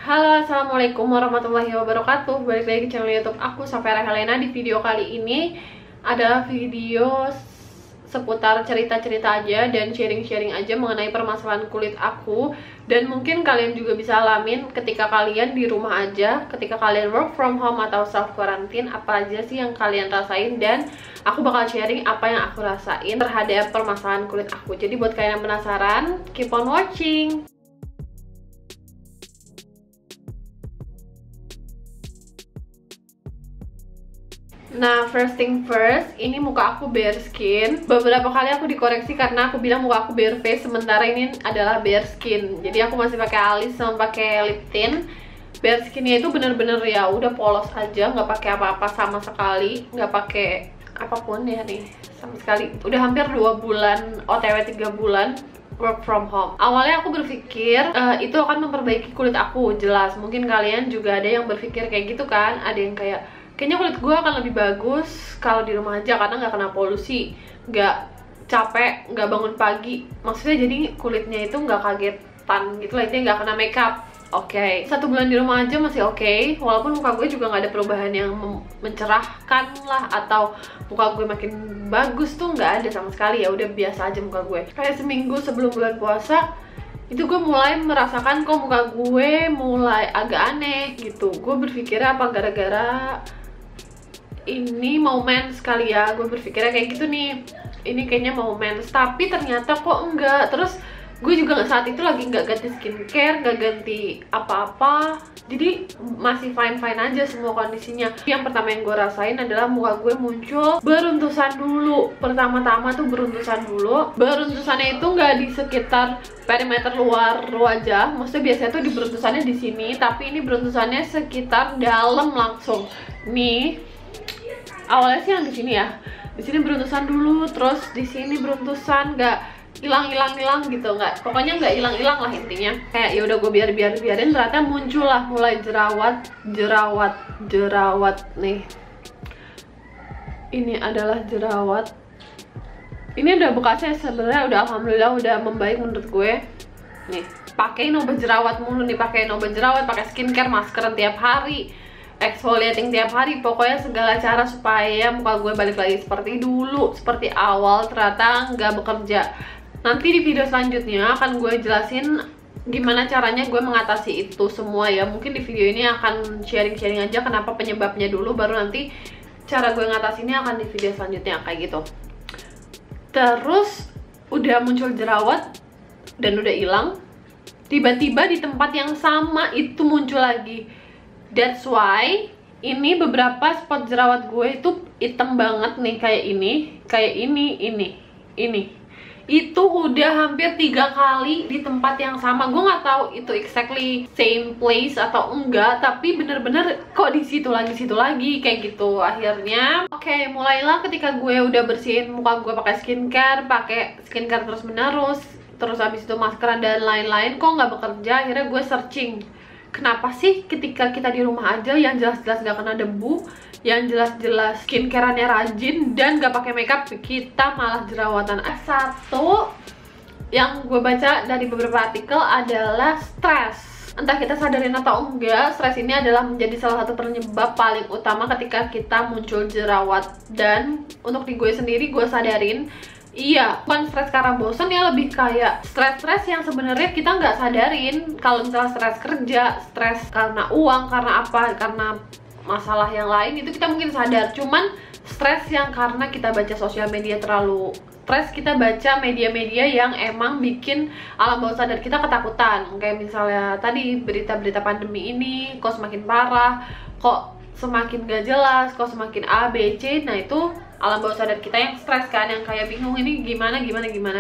Halo, assalamualaikum warahmatullahi wabarakatuh. Balik lagi ke channel YouTube aku, Safera Helena. Di video kali ini adalah video seputar cerita-cerita aja dan sharing-sharing aja mengenai permasalahan kulit aku. Dan mungkin kalian juga bisa alamin ketika kalian di rumah aja, ketika kalian work from home atau self quarantine, apa aja sih yang kalian rasain. Dan aku bakal sharing apa yang aku rasain terhadap permasalahan kulit aku. Jadi buat kalian yang penasaran, keep on watching. Nah, first thing first, ini muka aku bare skin. Beberapa kali aku dikoreksi karena aku bilang muka aku bare face, sementara ini adalah bare skin. Jadi aku masih pakai alis sama pakai lip tint. Bare skinnya itu bener-bener ya udah polos aja, nggak pakai apa-apa sama sekali, nggak pakai apapun ya nih sama sekali. Udah hampir 2 bulan, OTW 3 bulan work from home. Awalnya aku berpikir itu akan memperbaiki kulit aku, jelas. Mungkin kalian juga ada yang berpikir kayak gitu kan, ada yang kayaknya kulit gue akan lebih bagus kalau di rumah aja karena nggak kena polusi, nggak capek, nggak bangun pagi. Maksudnya jadi kulitnya itu nggak kagetan gitu lah, intinya nggak kena makeup. Oke, 1 bulan di rumah aja masih oke, walaupun muka gue juga nggak ada perubahan yang mencerahkan lah atau muka gue makin bagus tuh nggak ada sama sekali, ya udah biasa aja muka gue. Kayak seminggu sebelum bulan puasa itu gue mulai merasakan kok muka gue mulai agak aneh gitu. Gue berpikir apa gara-gara ini mau mens kali ya, gue berpikirnya kayak gitu nih, ini kayaknya mau mens, tapi ternyata kok enggak. Terus gue juga saat itu lagi nggak ganti skincare, nggak ganti apa-apa, jadi masih fine-fine aja semua kondisinya. Yang pertama yang gue rasain adalah muka gue muncul beruntusan dulu. Pertama-tama tuh beruntusan dulu. Beruntusannya itu nggak di sekitar perimeter luar wajah, maksudnya biasanya tuh di beruntusannya di sini, tapi ini beruntusannya sekitar dalam langsung. Nih, awalnya sih yang di sini ya, di sini beruntusan dulu, terus di sini beruntusan, nggak hilang gitu, nggak, pokoknya nggak hilang lah intinya. Kayak ya udah gue biarin, ternyata muncul lah mulai jerawat nih. Ini adalah jerawat. Ini udah bekasnya sebenarnya udah alhamdulillah udah membaik menurut gue. Nih, pakein obat jerawat mulu nih, pakai skincare, maskeran tiap hari, exfoliating tiap hari, pokoknya segala cara supaya muka gue balik lagi seperti dulu, seperti awal. Ternyata nggak bekerja. Nanti di video selanjutnya akan gue jelasin gimana caranya gue mengatasi itu semua ya. Mungkin di video ini akan sharing-sharing aja kenapa penyebabnya dulu, baru nanti cara gue ngatasinnya akan di video selanjutnya kayak gitu. Terus udah muncul jerawat dan udah hilang, tiba-tiba di tempat yang sama itu muncul lagi. That's why ini beberapa spot jerawat gue itu hitam banget nih, kayak ini. Itu udah hampir 3 kali di tempat yang sama. Gue nggak tahu itu exactly same place atau enggak, tapi bener-bener kok di situ lagi kayak gitu. Akhirnya oke, mulailah ketika gue udah bersihin muka gue pakai skincare terus menerus, terus habis itu maskeran dan lain-lain, kok nggak bekerja. Akhirnya gue searching, kenapa sih ketika kita di rumah aja yang jelas-jelas nggak kena debu, yang jelas-jelas skincareannya rajin dan nggak pakai makeup, kita malah jerawatan. Satu yang gue baca dari beberapa artikel adalah stres. Entah kita sadarin atau enggak, stres ini adalah menjadi salah satu penyebab paling utama ketika kita muncul jerawat. Dan untuk di gue sendiri, gue sadarin iya, bukan stres karena bosan ya, lebih kayak stres yang sebenarnya kita nggak sadarin. Kalau misalnya stres kerja, stres karena uang, karena apa, karena masalah yang lain, itu kita mungkin sadar. Cuman stres yang karena kita baca sosial media terlalu stres, kita baca media-media yang emang bikin alam bawah sadar kita ketakutan. Kayak misalnya tadi berita-berita pandemi ini, kok semakin parah, kok semakin gak jelas, kok semakin A, B, C. Nah itu alam bawah sadar kita yang stres kan, yang kayak bingung ini gimana.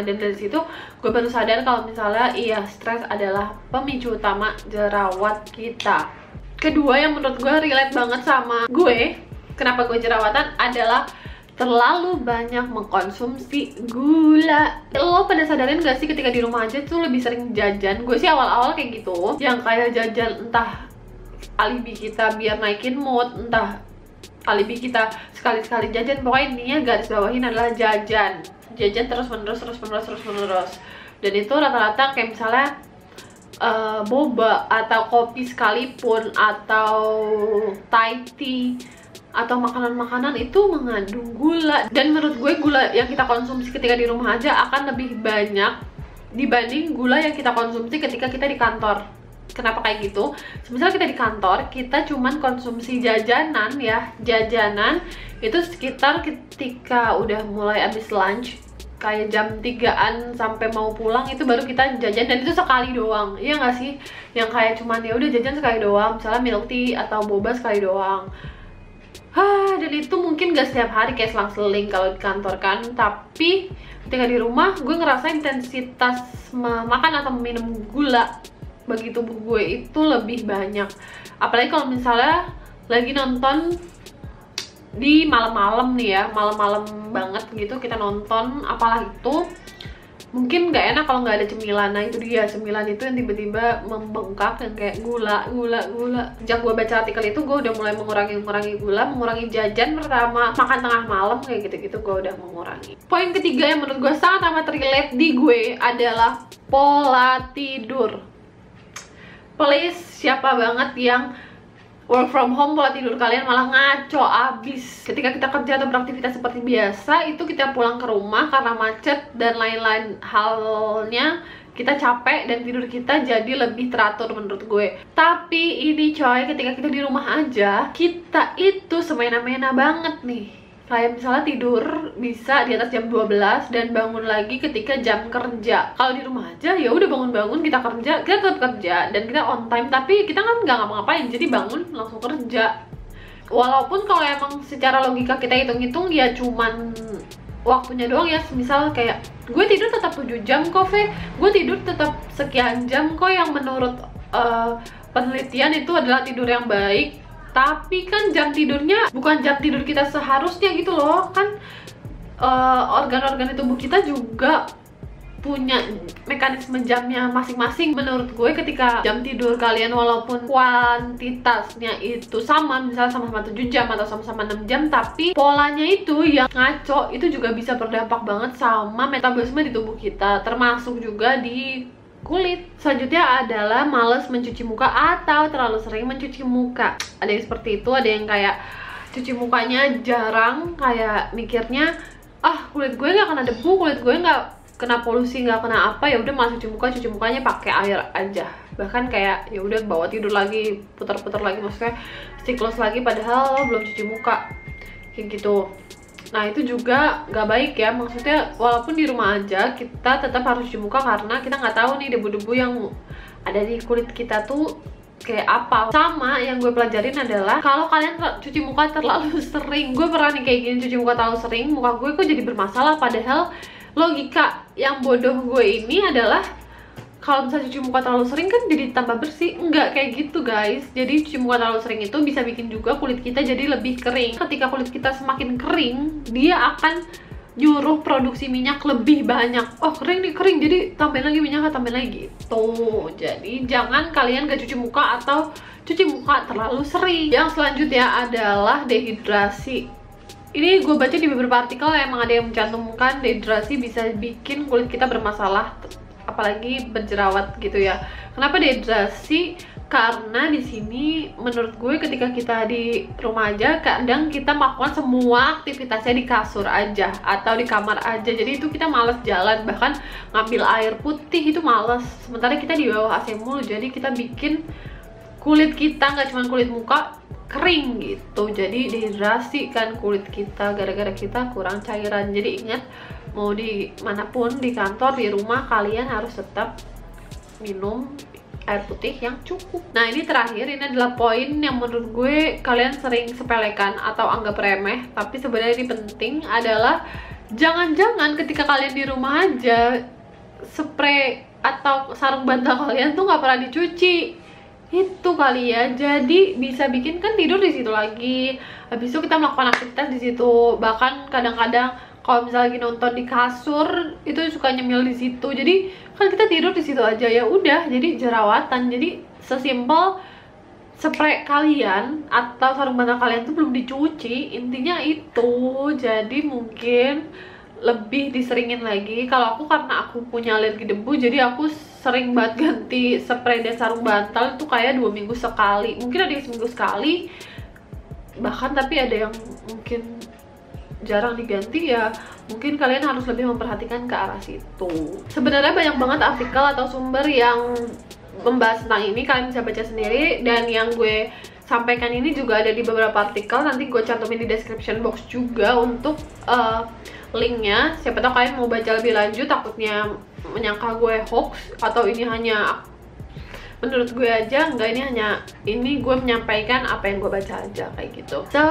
Dan dari situ gue baru sadar kalau misalnya iya, stres adalah pemicu utama jerawat kita. Kedua yang menurut gue relate banget sama gue, kenapa gue jerawatan, adalah terlalu banyak mengkonsumsi gula. Lo pada sadarin gak sih ketika di rumah aja tuh lebih sering jajan? Gue sih awal-awal kayak gitu, yang kayak jajan entah alibi kita biar naikin mood, entah alibi kita sekali-sekali jajan, pokoknya intinya garis bawahin adalah jajan terus menerus. Dan itu rata-rata kayak misalnya boba atau kopi sekalipun atau Thai tea atau makanan-makanan itu mengandung gula, dan menurut gue gula yang kita konsumsi ketika di rumah aja akan lebih banyak dibanding gula yang kita konsumsi ketika kita di kantor. Kenapa kayak gitu? Misalnya kita di kantor, kita cuman konsumsi jajanan ya, jajanan itu sekitar ketika udah mulai habis lunch, kayak jam 3-an sampai mau pulang itu baru kita jajan, dan itu sekali doang. Iya nggak sih? Yang kayak cuman ya udah jajan sekali doang, misalnya milk tea atau boba sekali doang. Dan itu mungkin gak setiap hari kayak selang-seling kalau di kantor kan, tapi ketika di rumah gue ngerasa intensitas makan atau minum gula bagi tubuh gue itu lebih banyak. Apalagi kalau misalnya lagi nonton di malam-malam nih ya, malam-malam banget gitu kita nonton apalah itu, mungkin nggak enak kalau nggak ada cemilan. Nah itu dia, cemilan itu yang tiba-tiba membengkak dan kayak gula. Sejak gue baca artikel itu gue udah mulai mengurangi gula, mengurangi jajan pertama, makan tengah malam kayak gitu-gitu gue udah mengurangi. Poin ketiga yang menurut gue sangat amat relate di gue adalah pola tidur. Please, siapa banget yang work from home pola tidur kalian malah ngaco abis? Ketika kita kerja atau beraktivitas seperti biasa, itu kita pulang ke rumah karena macet dan lain-lain halnya, kita capek dan tidur kita jadi lebih teratur menurut gue. Tapi ini coy, ketika kita di rumah aja, kita itu semena-mena banget nih. Kayak misalnya tidur bisa di atas jam 12 dan bangun lagi ketika jam kerja. Kalau di rumah aja ya udah bangun-bangun kita kerja, kita tetap kerja dan kita on time, tapi kita kan nggak ngapa-ngapain, jadi bangun langsung kerja. Walaupun kalau emang secara logika kita hitung-hitung ya cuman waktunya doang ya, misal kayak gue tidur tetap 7 jam kok, gue tidur tetap sekian jam kok, yang menurut penelitian itu adalah tidur yang baik. Tapi kan jam tidurnya bukan jam tidur kita seharusnya gitu loh. Kan organ-organ di tubuh kita juga punya mekanisme jamnya masing-masing. Menurut gue ketika jam tidur kalian walaupun kuantitasnya itu sama, misalnya sama-sama 7 jam atau sama-sama 6 jam, tapi polanya itu yang ngaco, itu juga bisa berdampak banget sama metabolisme di tubuh kita, termasuk juga di kulit. Selanjutnya adalah males mencuci muka atau terlalu sering mencuci muka. Ada yang seperti itu, ada yang kayak cuci mukanya jarang, kayak mikirnya kulit gue nggak kena debu, kulit gue nggak kena polusi, nggak kena apa, ya udah malah cuci mukanya pakai air aja. Bahkan kayak ya udah bawa tidur lagi, putar-putar lagi, maksudnya siklus lagi, padahal lo belum cuci muka kayak gitu. Nah itu juga nggak baik ya, maksudnya walaupun di rumah aja kita tetap harus cuci muka karena kita nggak tahu nih debu-debu yang ada di kulit kita tuh kayak apa. Sama yang gue pelajarin adalah kalau kalian cuci muka terlalu sering, gue pernah nih kayak gini, cuci muka terlalu sering, muka gue kok jadi bermasalah, padahal logika yang bodoh gue ini adalah kalau misalnya cuci muka terlalu sering kan jadi tambah bersih. Enggak kayak gitu guys. Jadi cuci muka terlalu sering itu bisa bikin juga kulit kita jadi lebih kering. Ketika kulit kita semakin kering, dia akan nyuruh produksi minyak lebih banyak. Oh kering nih, kering, jadi tambahin lagi minyak, tambahin lagi gitu. Jadi jangan kalian gak cuci muka atau cuci muka terlalu sering. Yang selanjutnya adalah dehidrasi. Ini gue baca di beberapa artikel, emang ada yang mencantumkan dehidrasi bisa bikin kulit kita bermasalah, apalagi berjerawat gitu ya. Kenapa dehidrasi? Karena di sini menurut gue ketika kita di rumah aja, kadang kita melakukan semua aktivitasnya di kasur aja atau di kamar aja, jadi itu kita males jalan, bahkan ngambil air putih itu males. Sementara kita di bawah AC mulu, jadi kita bikin kulit kita, nggak cuma kulit muka, kering gitu. Jadi dehidrasi kan kulit kita gara-gara kita kurang cairan. Jadi ingat, mau di manapun, di kantor, di rumah, kalian harus tetap minum air putih yang cukup. Nah ini terakhir, ini adalah poin yang menurut gue kalian sering sepelekan atau anggap remeh, tapi sebenarnya ini penting, adalah jangan-jangan ketika kalian di rumah aja spray atau sarung bantal kalian tuh nggak pernah dicuci. Itu kali ya, jadi bisa bikin kan tidur di situ lagi, habis itu kita melakukan aktivitas di situ, bahkan kadang-kadang kalau misalnya lagi nonton di kasur itu suka nyemil di situ. Jadi kan kita tidur di situ aja, ya udah jadi jerawatan. Jadi sesimpel spray kalian atau sarung bantal kalian tuh belum dicuci, intinya itu. Jadi mungkin lebih diseringin lagi. Kalau aku karena aku punya alergi debu, jadi aku sering banget ganti spray dan sarung bantal itu kayak 2 minggu sekali, mungkin ada yang seminggu sekali bahkan, tapi ada yang mungkin jarang diganti. Ya mungkin kalian harus lebih memperhatikan ke arah situ. Sebenarnya banyak banget artikel atau sumber yang membahas tentang ini, kalian bisa baca sendiri, dan yang gue sampaikan ini juga ada di beberapa artikel, nanti gue cantumin di description box juga untuk linknya. Siapa tahu kalian mau baca lebih lanjut, takutnya menyangka gue hoax atau ini hanya menurut gue aja. Enggak, ini gue menyampaikan apa yang gue baca aja kayak gitu. So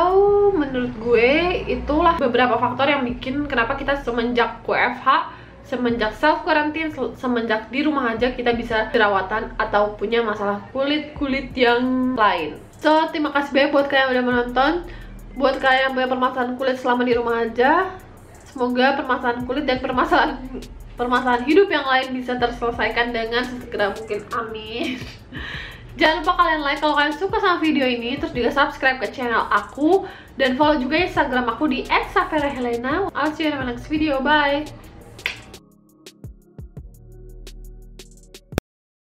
menurut gue itulah beberapa faktor yang bikin kenapa kita semenjak WFH, semenjak self quarantine, semenjak di rumah aja kita bisa jerawatan atau punya masalah kulit yang lain. So terima kasih banyak buat kalian yang udah menonton. Buat kalian yang punya permasalahan kulit selama di rumah aja, semoga permasalahan kulit dan permasalahan hidup yang lain bisa terselesaikan dengan sesegera mungkin, amin. Jangan lupa kalian like kalau kalian suka sama video ini, terus juga subscribe ke channel aku, dan follow juga Instagram aku di @saferahelena. I'll see you in my next video, bye.